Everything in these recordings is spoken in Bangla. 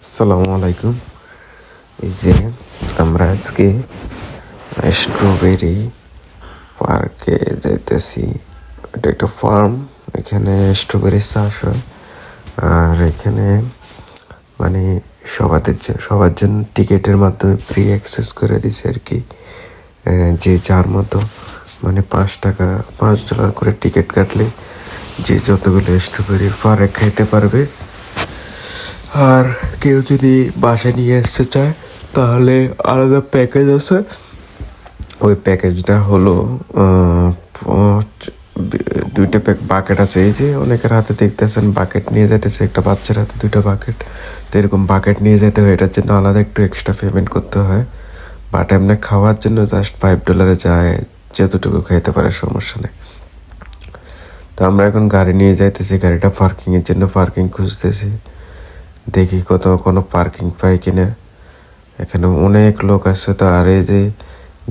আসসালামু আলাইকুম। এই যে আমরা আজকে স্ট্রবেরি পার্কে যাইতেছি। এটা একটা ফার্ম, এখানে স্ট্রবেরি চাষ হয়। আর এখানে মানে সবার জন্য টিকিটের মাধ্যমে ফ্রি অ্যাক্সেস করে দিছে আর কি। যে যার মতো মানে $5 করে টিকিট কাটলে যে যতগুলো স্ট্রবেরির পারে খাইতে পারবে। আর কেউ যদি বাসায় নিয়ে আসতে চায় তাহলে আলাদা প্যাকেজ আছে। ওই প্যাকেজটা হলো দুইটা বাকেট আছে। এই যে অনেকের হাতে দেখতেছেন বাকেট নিয়ে যেতেছে, একটা বাচ্চার হাতে দুইটা বাকেট। তো এরকম বাকেট নিয়ে যেতে হয়, এটার জন্য আলাদা একটু এক্সট্রা পেমেন্ট করতে হয়। বাট এমনি খাওয়ার জন্য জাস্ট $5 যায়, যতটুকু খাইতে পারে সমস্যা নেই। তো আমরা এখন গাড়ি নিয়ে যাইতেছি, গাড়িটা পার্কিংয়ের জন্য পার্কিং খুঁজতেছি। দেখি কোনো পার্কিং পাই কিনা। এখানে অনেক লোক আছে। তো আর এই যে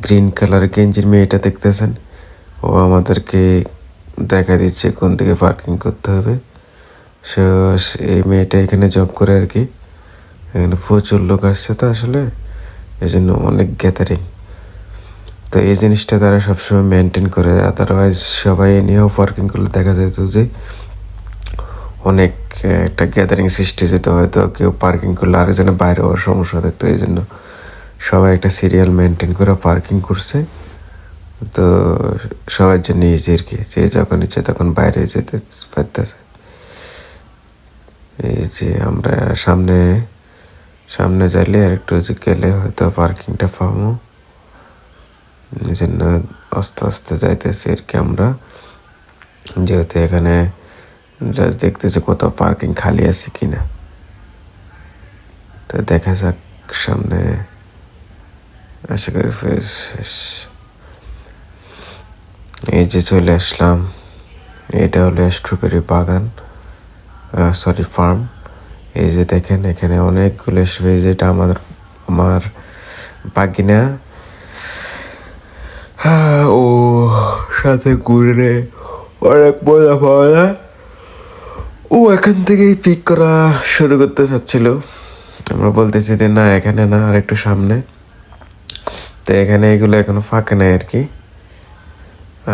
গ্রিন কালার গেঞ্জির মেয়েটা দেখতেছেন, ও আমাদেরকে দেখা দিচ্ছে কোন দিকে পার্কিং করতে হবে। সে এই মেয়েটা এখানে জব করে আর কি। এখানে প্রচুর লোক আসছে, তো আসলে এই জন্য অনেক গ্যাদারিং। তো এই জিনিসটা তারা সবসময় মেনটেন করে। আদারওয়াইজ সবাই নিয়েও পার্কিং করলে দেখা যেত যে অনেক একটা গ্যাদারিং সৃষ্টি যেত, হয়তো কেউ পার্কিং করলে আরেকজনের বাইরে হওয়ার সমস্যা থাকতো। এই জন্য সবাই একটা সিরিয়াল মেনটেন করে পার্কিং করছে। তো সবার জন্য ইজি আর কি, যে যখন ইচ্ছে তখন বাইরে যেতে পারতেছে। এই যে আমরা সামনে যাইলে আর একটু গেলে হয়তো পার্কিংটা পাবো। এই জন্য আস্তে আস্তে যাইতেছি আর কি আমরা, যেহেতু এখানে জাস্ট দেখতেছে কোথাও পার্কিং খালি আছে কিনা। তো দেখা যাক সামনে। আশা করি এই যে চলে আসলাম। এটা হলো স্ট্রবেরি বাগান, সরি ফার্ম। এই যে দেখেন এখানে অনেকগুলো স্ট্রবেরি, যেটা আমার বাগিনা ও সাথে ঘুরে অনেক মজা পাওয়া যায়। ও এখান থেকেই পিক করা শুরু করতে চাচ্ছিল। আমরা বলতেছি যে না, এখানে না, আর একটু সামনে। তো এখানে এগুলো এখনো ফাঁকে নাই আর কি।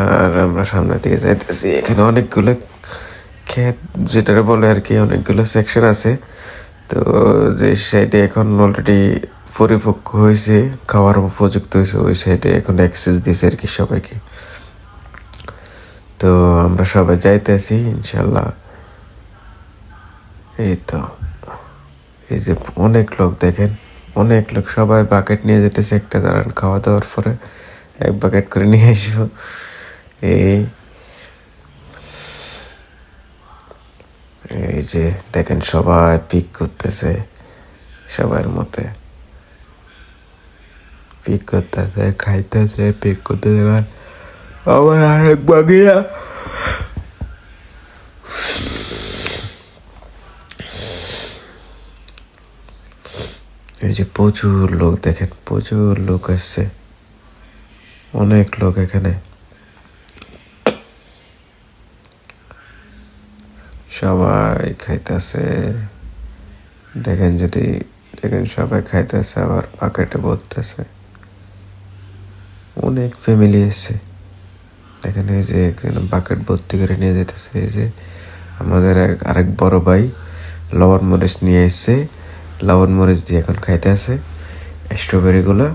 আর আমরা সামনে দিকে যাইতেছি। এখানে অনেকগুলো ক্ষেত যেটা বলে আর কি, অনেকগুলো সেকশন আছে। তো যে সাইডে এখন অলরেডি পরিপক্ক হয়েছে, খাওয়ার উপযুক্ত হয়েছে, ওই সাইডে এখন অ্যাক্সেস দিয়েছে আর কি সবাইকে। তো আমরা সবাই যাইতেছি ইনশাল্লাহ। এই তো এই যে অনেক লোক দেখেন, অনেক লোক, সবাই বাকেট নিয়ে যেতেছে। একটা দাঁড়ান, খাওয়া দাওয়ার পরে এক বাকেট করে নিয়ে আসবো। এই যে দেখেন সবাই পিক করতেছে, সবার মতে পিক করতেছে, খাইতেছে, পিক করতেছে। আবার আরেক বাগিয়া এই যে প্রচুর লোক দেখেন, প্রচুর লোক আসছে, অনেক লোক এখানে। সবাই খাইতেছে, দেখেন সবাই খাইতেছে, আবার বাকেটে ভরতেছে। অনেক ফ্যামিলি এসছে দেখেন। এই যে একজন বাকেট ভর্তি করে নিয়ে যেতেছে। এই যে আমাদের আরেক বড় ভাই লবণ মরিচ নিয়ে এসছে, লবণ মরিচ দিয়ে এখন খাইতে আছে স্ট্রবেরিগুলো।